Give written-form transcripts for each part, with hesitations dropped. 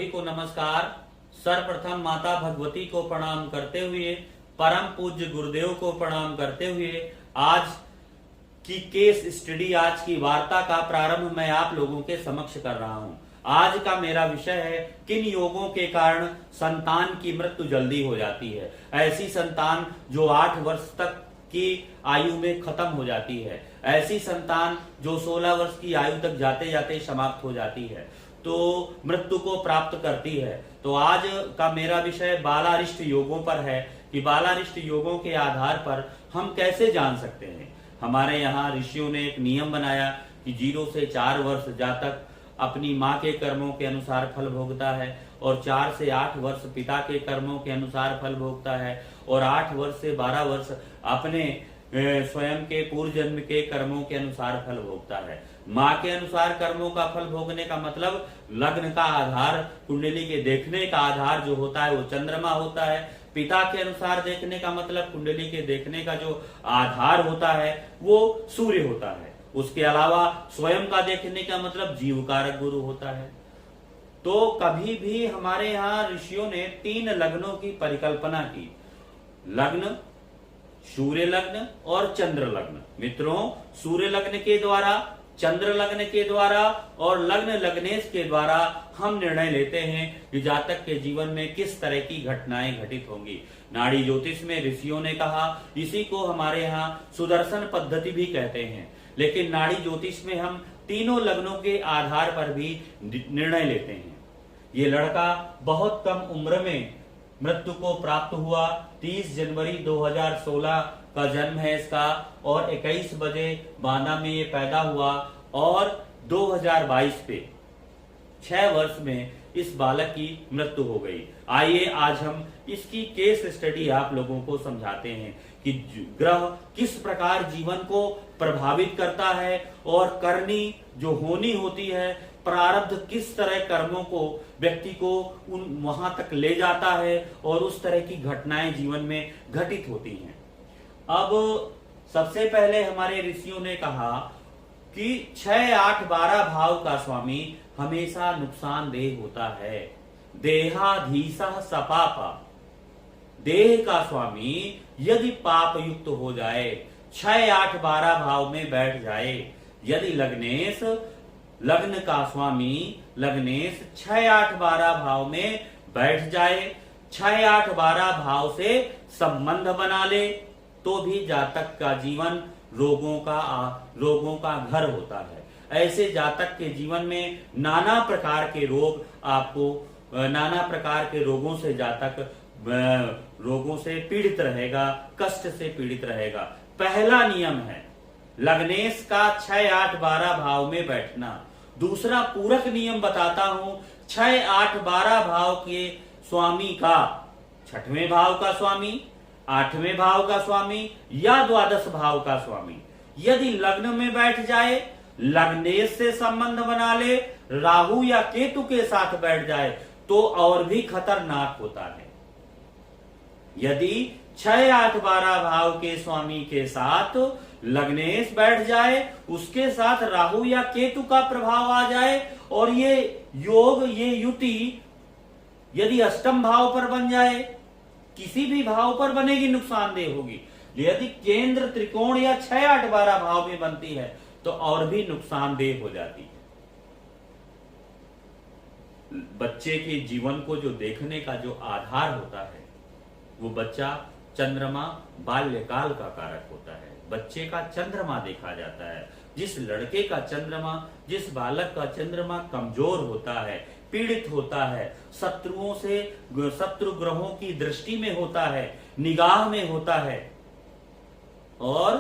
को नमस्कार। सर्वप्रथम माता भगवती को प्रणाम करते हुए, परम पूज्य गुरुदेव को प्रणाम करते हुए आज की केस स्टडी, आज की वार्ता का प्रारंभ मैं आप लोगों के समक्ष कर रहा हूं। आज का मेरा विषय है किन योगों के कारण संतान की मृत्यु जल्दी हो जाती है। ऐसी संतान जो 8 वर्ष तक की आयु में खत्म हो जाती है, ऐसी संतान जो 16 वर्ष की आयु तक जाते जाते समाप्त हो जाती है, तो मृत्यु को प्राप्त करती है। तो आज का मेरा विषय बालारिष्ट योगों पर है कि बालारिष्ट योगों के आधार पर हम कैसे जान सकते हैं। हमारे यहाँ ऋषियों ने एक नियम बनाया कि 0 से 4 वर्ष जातक अपनी माँ के कर्मों के अनुसार फल भोगता है, और 4 से 8 वर्ष पिता के कर्मों के अनुसार फल भोगता है, और 8 वर्ष से 12 वर्ष अपने स्वयं के पूर्व जन्म के कर्मों के अनुसार फल भोगता है। माँ के अनुसार कर्मों का फल भोगने का मतलब लग्न का आधार, कुंडली के देखने का आधार जो होता है वो चंद्रमा होता है। पिता के अनुसार देखने का मतलब कुंडली के देखने का जो आधार होता है वो सूर्य होता है। उसके अलावा स्वयं का देखने का मतलब जीव कारक गुरु होता है। तो कभी भी हमारे यहाँ ऋषियों ने 3 लग्नों की परिकल्पना की, लग्न, सूर्य लग्न और चंद्र लग्न। मित्रों, सूर्य लग्न के द्वारा, चंद्र लग्न के द्वारा और लग्न लग्नेश के द्वारा हम निर्णय लेते हैं कि जातक के जीवन में किस तरह की घटनाएं घटित होंगी। नाड़ी ज्योतिष में ऋषियों ने कहा, इसी को हमारे यहाँ सुदर्शन पद्धति भी कहते हैं। लेकिन नाड़ी ज्योतिष में हम तीनों लग्नों के आधार पर भी निर्णय लेते हैं। ये लड़का बहुत कम उम्र में मृत्यु को प्राप्त हुआ। 30 जनवरी 2016 का जन्म है इसका, और 21 बजे बांदा में ये पैदा हुआ, और 2022 पे 6 वर्ष में इस बालक की मृत्यु हो गई। आइए आज हम इसकी केस स्टडी आप लोगों को समझाते हैं कि ग्रह किस प्रकार जीवन को प्रभावित करता है, और करनी जो होनी होती है, प्रारब्ध किस तरह कर्मों को व्यक्ति को वहां तक ले जाता है, और उस तरह की घटनाएं जीवन में घटित होती हैं। अब सबसे पहले हमारे ऋषियों ने कहा कि 6, 8, 12 भाव का स्वामी हमेशा नुकसानदेह होता है। देहाधीशः सपापा, देह का स्वामी यदि पाप युक्त हो जाए, 6, 8, 12 भाव में बैठ जाए, यदि लग्नेश, लग्न का स्वामी लग्नेश 6, 8, 12 भाव में बैठ जाए, 6, 8, 12 भाव से संबंध बना ले, तो भी जातक का जीवन रोगों का घर होता है। ऐसे जातक के जीवन में नाना प्रकार के रोग, आपको नाना प्रकार के रोगों से जातक रोगों से पीड़ित रहेगा, कष्ट से पीड़ित रहेगा। पहला नियम है लग्नेश का 6, 8, 12 भाव में बैठना। दूसरा पूरक नियम बताता हूं, 6, 8, 12 भाव के स्वामी का 6वें भाव का स्वामी, 8वें भाव का स्वामी या 12 भाव का स्वामी यदि लग्न में बैठ जाए, लग्नेश से संबंध बना ले, राहु या केतु के साथ बैठ जाए, तो और भी खतरनाक होता है। यदि 6, 8, 12 भाव के स्वामी के साथ लग्नेश बैठ जाए, उसके साथ राहु या केतु का प्रभाव आ जाए, और ये योग, ये युति यदि अष्टम भाव पर बन जाए, किसी भी भाव पर बनेगी नुकसानदेह होगी। यदि केंद्र त्रिकोण या 6, 8, 12 भाव में बनती है तो और भी नुकसानदेह हो जाती है। बच्चे के जीवन को जो देखने का जो आधार होता है, वो बच्चा चंद्रमा बाल्यकाल का कारक होता है। बच्चे का चंद्रमा देखा जाता है। जिस लड़के का चंद्रमा, जिस बालक का चंद्रमा कमजोर होता है, पीड़ित होता है, शत्रुओं से, शत्रु ग्रहों की दृष्टि में होता है, निगाह में होता है, और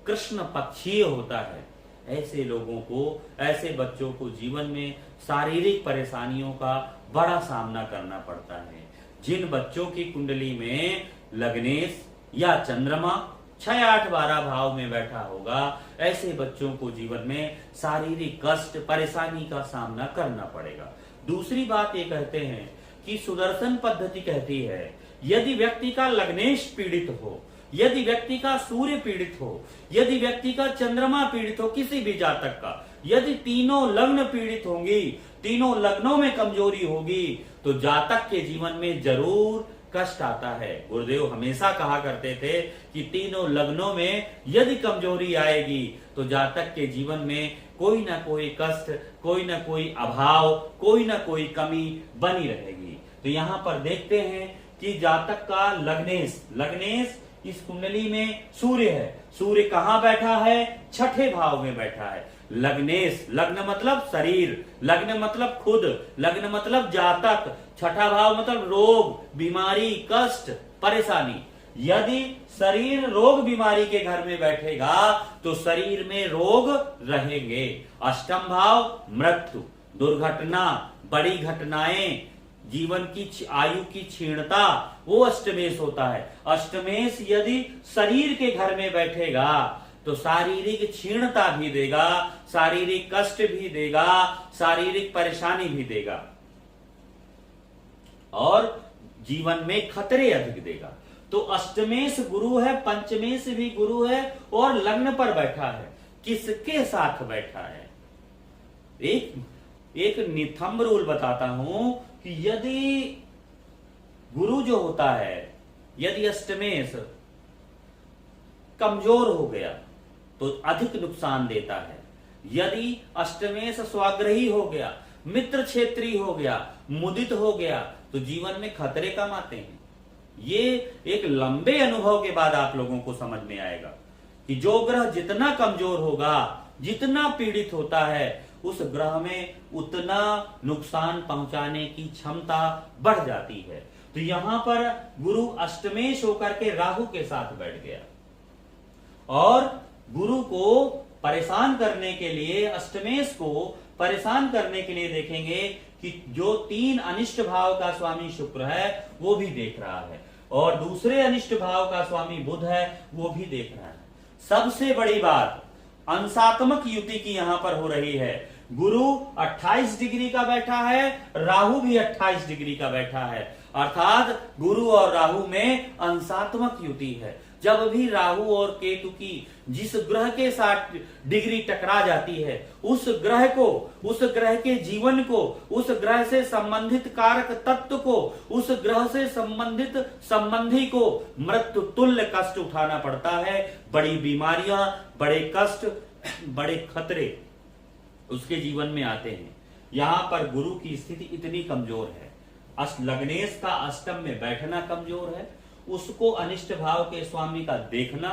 कृष्ण पक्षीय होता है, ऐसे लोगों को, ऐसे बच्चों को जीवन में शारीरिक परेशानियों का बड़ा सामना करना पड़ता है। जिन बच्चों की कुंडली में लग्नेश या चंद्रमा 6, 8, 12 भाव में बैठा होगा, ऐसे बच्चों को जीवन में शारीरिक कष्ट, परेशानी का सामना करना पड़ेगा। दूसरी बात ये कहते हैं कि सुदर्शन पद्धति कहती है, यदि व्यक्ति का लग्नेश पीड़ित हो, यदि व्यक्ति का सूर्य पीड़ित हो, यदि व्यक्ति का चंद्रमा पीड़ित हो, किसी भी जातक का, यदि तीनों लग्न पीड़ित होंगी, तीनों लग्नों में कमजोरी होगी, तो जातक के जीवन में जरूर कष्ट आता है। गुरुदेव हमेशा कहा करते थे कि तीनों लग्नों में यदि कमजोरी आएगी तो जातक के जीवन में कोई ना कोई कष्ट, कोई ना कोई अभाव, कोई ना कोई कमी बनी रहेगी। तो यहाँ पर देखते हैं कि जातक का लग्नेश इस कुंडली में सूर्य है। सूर्य कहाँ बैठा है? छठे भाव में बैठा है। लग्नेश, लग्न मतलब शरीर, लग्न मतलब खुद, लग्न मतलब जातक, छठा भाव मतलब रोग, बीमारी, कष्ट, परेशानी। यदि शरीर रोग बीमारी के घर में बैठेगा तो शरीर में रोग रहेंगे। अष्टम भाव मृत्यु, दुर्घटना, बड़ी घटनाएं, जीवन की आयु की क्षीणता, वो अष्टमेश होता है। अष्टमेश यदि शरीर के घर में बैठेगा तो शारीरिक क्षीणता भी देगा, शारीरिक कष्ट भी देगा, शारीरिक परेशानी भी देगा और जीवन में खतरे अधिक देगा। तो अष्टमेश गुरु है, पंचमेश भी गुरु है और लग्न पर बैठा है। किसके साथ बैठा है? एक निथम्ब रूल बताता हूं कि यदि गुरु जो होता है, यदि अष्टमेश कमजोर हो गया तो अधिक नुकसान देता है। यदि अष्टमेश स्वाग्रही हो गया, मित्र क्षेत्री हो गया, मुदित हो गया तो जीवन में खतरे कम आते हैं। ये एक लंबे अनुभव के बाद आप लोगों को समझ में आएगा कि जो ग्रह जितना कमजोर होगा, जितना पीड़ित होता है, उस ग्रह में उतना नुकसान पहुंचाने की क्षमता बढ़ जाती है। तो यहां पर गुरु अष्टमेश होकर के राहु के साथ बैठ गया और गुरु को परेशान करने के लिए, अष्टमेश को परेशान करने के लिए देखेंगे कि जो 3 अनिष्ट भाव का स्वामी शुक्र है वो भी देख रहा है और दूसरे अनिष्ट भाव का स्वामी बुध है वो भी देख रहा है। सबसे बड़ी बात, अंशात्मक युति की यहां पर हो रही है। गुरु 28 डिग्री का बैठा है, राहु भी 28 डिग्री का बैठा है, अर्थात गुरु और राहु में अंशात्मक युति है। जब भी राहु और केतु की जिस ग्रह के साथ डिग्री टकरा जाती है, उस ग्रह को, उस ग्रह के जीवन को, उस ग्रह से संबंधित कारक तत्व को, उस ग्रह से संबंधित संबंधी को मृत्यु तुल्य कष्ट उठाना पड़ता है। बड़ी बीमारियां, बड़े कष्ट, बड़े खतरे उसके जीवन में आते हैं। यहां पर गुरु की स्थिति इतनी कमजोर है, लग्नेश का अष्टम में बैठना कमजोर है, उसको अनिष्ट भाव के स्वामी का देखना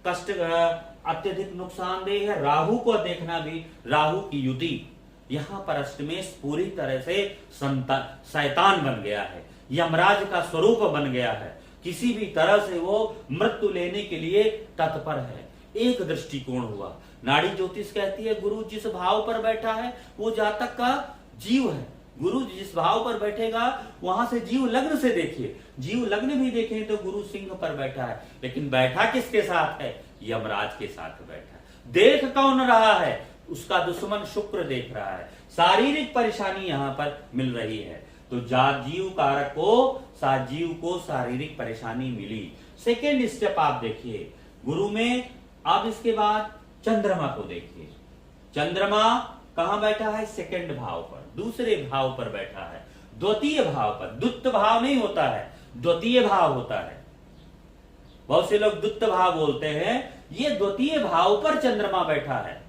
कष्ट अत्यधिक नुकसानदेह है, राहु को देखना भी, राहु की युति, यहां पर अष्टमेश पूरी तरह से शैतान बन गया है, यमराज का स्वरूप बन गया है। किसी भी तरह से वो मृत्यु लेने के लिए तत्पर है। एक दृष्टिकोण हुआ। नाड़ी ज्योतिष कहती है गुरु जिस भाव पर बैठा है वो जातक का जीव है। गुरु जिस भाव पर बैठेगा वहां से जीव लग्न से देखिए, जीव लग्न भी देखें तो गुरु सिंह पर बैठा है, लेकिन बैठा किसके साथ है? यमराज के साथ बैठा है। देख कौन रहा है? उसका दुश्मन शुक्र देख रहा है। शारीरिक परेशानी यहां पर मिल रही है। तो जीव कारक जीव को शारीरिक परेशानी मिली। सेकेंड स्टेप आप देखिए गुरु में। अब इसके बाद चंद्रमा को देखिए। चंद्रमा कहां बैठा है? सेकंड भाव पर, दूसरे भाव पर बैठा है, द्वितीय भाव पर। द्वितीय भाव नहीं होता है, द्वितीय भाव होता है। बहुत से लोग द्वितीय भाव बोलते हैं, ये द्वितीय भाव पर चंद्रमा बैठा है।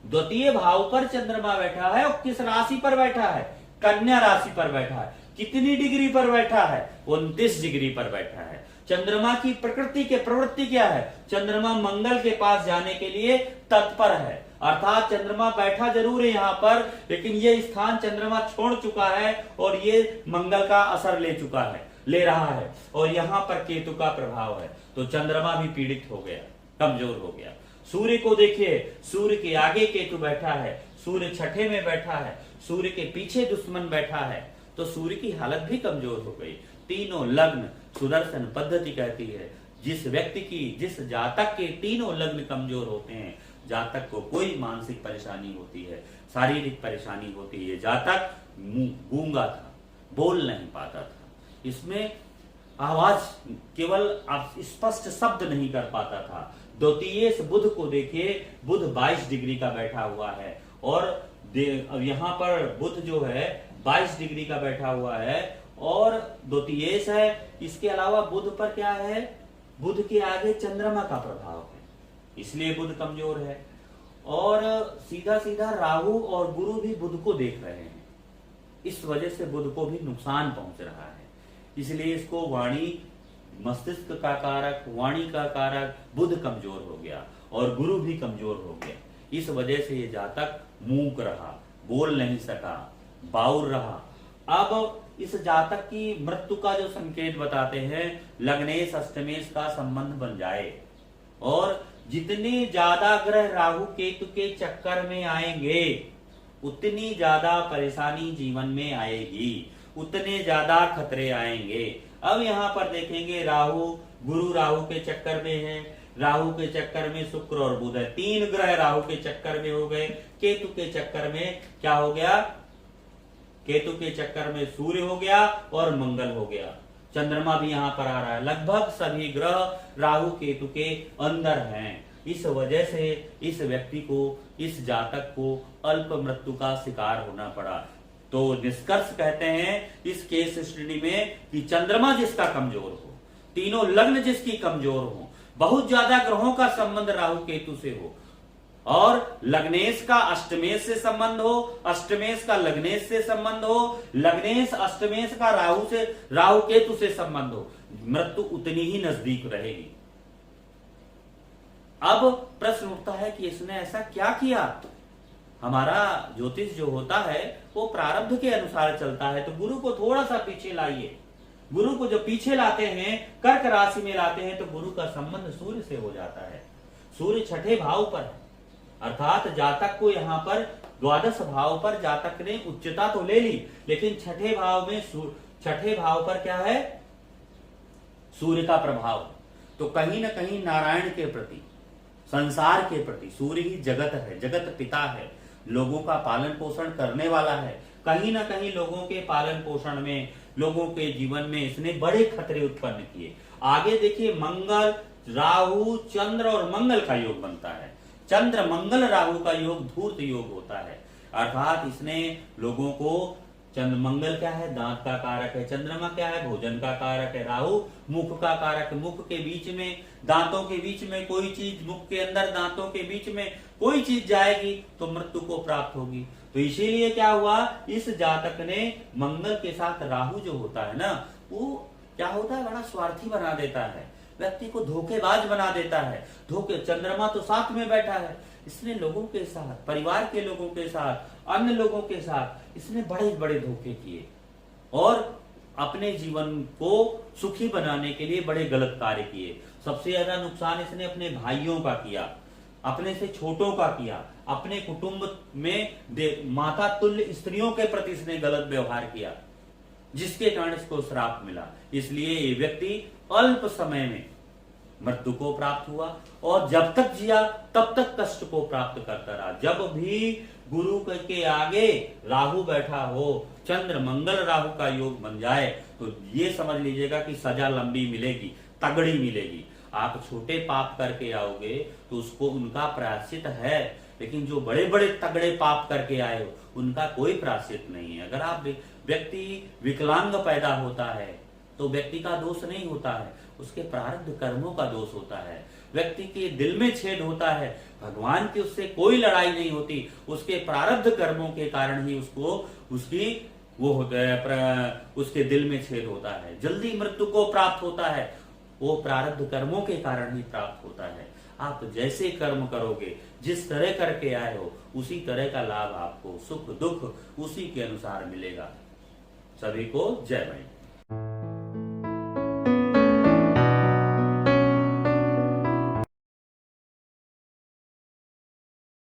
द्वितीय भाव पर चंद्रमा बैठा है और किस राशि पर बैठा है? कन्या राशि पर बैठा है। कितनी डिग्री पर बैठा है? 29 डिग्री पर बैठा है। चंद्रमा की प्रवृत्ति क्या है? चंद्रमा मंगल के पास जाने के लिए तत्पर है, अर्थात चंद्रमा बैठा जरूर है यहाँ पर, लेकिन ये स्थान चंद्रमा छोड़ चुका है और ये मंगल का असर ले रहा है और यहाँ पर केतु का प्रभाव है। तो चंद्रमा भी पीड़ित हो गया, कमजोर हो गया। सूर्य को देखिए, सूर्य के आगे केतु बैठा है, सूर्य छठे में बैठा है, सूर्य के पीछे दुश्मन बैठा है, तो सूर्य की हालत भी कमजोर हो गई। तीनों लग्न सुदर्शन पद्धति कहती है, जिस जातक के तीनों लग्न कमजोर होते हैं, जातक को कोई मानसिक परेशानी होती है, शारीरिक परेशानी होती है। जातक गूंगा था, बोल नहीं पाता था, इसमें आवाज केवल स्पष्ट शब्द नहीं कर पाता था। द्वितीय बुध को देखिए, बुध 22 डिग्री का बैठा हुआ है और यहाँ पर बुध जो है 22 डिग्री का बैठा हुआ है और द्वितीयेश है। इसके अलावा बुध पर क्या है, बुध के आगे चंद्रमा का प्रभाव है, इसलिए बुध कमजोर है। और सीधा सीधा राहु और गुरु भी बुध को देख रहे हैं, इस वजह से बुध को भी नुकसान पहुंच रहा है। इसलिए इसको वाणी, मस्तिष्क का कारक, वाणी का कारक बुध कमजोर हो गया और गुरु भी कमजोर हो गया। इस वजह से ये जातक मूक रहा, बोल नहीं सका, बाउर रहा। अब इस जातक की मृत्यु का जो संकेत बताते हैं, लग्नेश अष्टमेश का संबंध बन जाए और जितने ज्यादा ग्रह राहु केतु के चक्कर में आएंगे उतनी ज्यादा परेशानी जीवन में आएगी, उतने ज्यादा खतरे आएंगे। अब यहाँ पर देखेंगे राहु, गुरु राहु के चक्कर में है, राहु के चक्कर में शुक्र और बुध है, 3 ग्रह राहु के चक्कर में हो गए। केतु के चक्कर में क्या हो गया, केतु के चक्कर में सूर्य हो गया और मंगल हो गया, चंद्रमा भी यहाँ पर आ रहा है। लगभग सभी ग्रह राहु केतु के अंदर हैं। इस वजह से इस व्यक्ति को, इस जातक को अल्प मृत्यु का शिकार होना पड़ा। तो निष्कर्ष कहते हैं इस केस स्टडी में कि चंद्रमा जिसका कमजोर हो, तीनों लग्न जिसकी कमजोर हो, बहुत ज्यादा ग्रहों का संबंध राहु केतु से हो और लग्नेश का अष्टमेश से संबंध हो, अष्टमेश का लग्नेश से संबंध हो, लग्नेश अष्टमेश का राहु केतु से संबंध हो, मृत्यु उतनी ही नजदीक रहेगी। अब प्रश्न उठता है कि इसने ऐसा क्या किया। हमारा ज्योतिष जो होता है वो प्रारब्ध के अनुसार चलता है, तो गुरु को थोड़ा सा पीछे लाइए। गुरु को जो पीछे लाते हैं, कर्क राशि में लाते हैं, तो गुरु का संबंध सूर्य से हो जाता है। सूर्य 6ठे भाव पर है, अर्थात जातक को यहाँ पर 12 भाव पर जातक ने उच्चता तो ले ली, लेकिन 6ठे भाव में 6ठे भाव पर क्या है, सूर्य का प्रभाव। तो कहीं ना कहीं नारायण के प्रति, संसार के प्रति, सूर्य ही जगत है, जगत पिता है, लोगों का पालन पोषण करने वाला है। कहीं ना कहीं लोगों के पालन पोषण में, लोगों के जीवन में इसने बड़े खतरे उत्पन्न किए। आगे देखिए, मंगल, राहु, चंद्र और मंगल का योग बनता है। चंद्र मंगल राहु का योग धूर्त योग होता है, अर्थात इसने लोगों को, चंद्र मंगल क्या है, दांत का कारक है, चंद्रमा क्या है, भोजन का कारक है, राहु मुख का कारक है। मुख के बीच में, दांतों के बीच में कोई चीज, मुख के अंदर दांतों के बीच में कोई चीज जाएगी तो मृत्यु को प्राप्त होगी। तो इसीलिए क्या हुआ, इस जातक ने मंगल के साथ राहु जो होता है ना, वो क्या होता है, बड़ा स्वार्थी बना देता है, व्यक्ति को धोखेबाज बना देता है। धोखे, चंद्रमा तो साथ में बैठा है, इसने लोगों के साथ, परिवार के लोगों के साथ, अन्य लोगों के साथ इसने बड़े बड़े धोखे किए और अपने जीवन को सुखी बनाने के लिए बड़े गलत कार्य किए। सबसे ज्यादा नुकसान इसने अपने भाइयों का किया, अपने से छोटों का किया, अपने कुटुंब में माता तुल्य स्त्रियों के प्रति इसने गलत व्यवहार किया, जिसके कारण इसको श्राप मिला। इसलिए ये व्यक्ति अल्प समय में मृत्यु को प्राप्त हुआ और जब तक जिया तब तक कष्ट को प्राप्त करता रहा। जब भी गुरु के आगे राहु बैठा हो, चंद्र मंगल राहु का योग बन जाए, तो ये समझ लीजिएगा कि सजा लंबी मिलेगी, तगड़ी मिलेगी। आप छोटे पाप करके आओगे तो उसको, उनका प्रायश्चित है, लेकिन जो बड़े बड़े तगड़े पाप करके आए हो उनका कोई प्रायश्चित नहीं है। अगर आप व्यक्ति विकलांग पैदा होता है तो व्यक्ति का दोष नहीं होता है, उसके प्रारब्ध कर्मों का दोष होता है। व्यक्ति के दिल में छेद होता है, भगवान की उससे कोई लड़ाई नहीं होती, उसके प्रारब्ध कर्मों के कारण ही उसको उसके दिल में छेद होता है, जल्दी मृत्यु को प्राप्त होता है, वो प्रारब्ध कर्मों के कारण ही प्राप्त होता है। आप जैसे कर्म करोगे, जिस तरह करके आए हो, उसी तरह का लाभ आपको, सुख दुख उसी के अनुसार मिलेगा। सभी को जय भाई।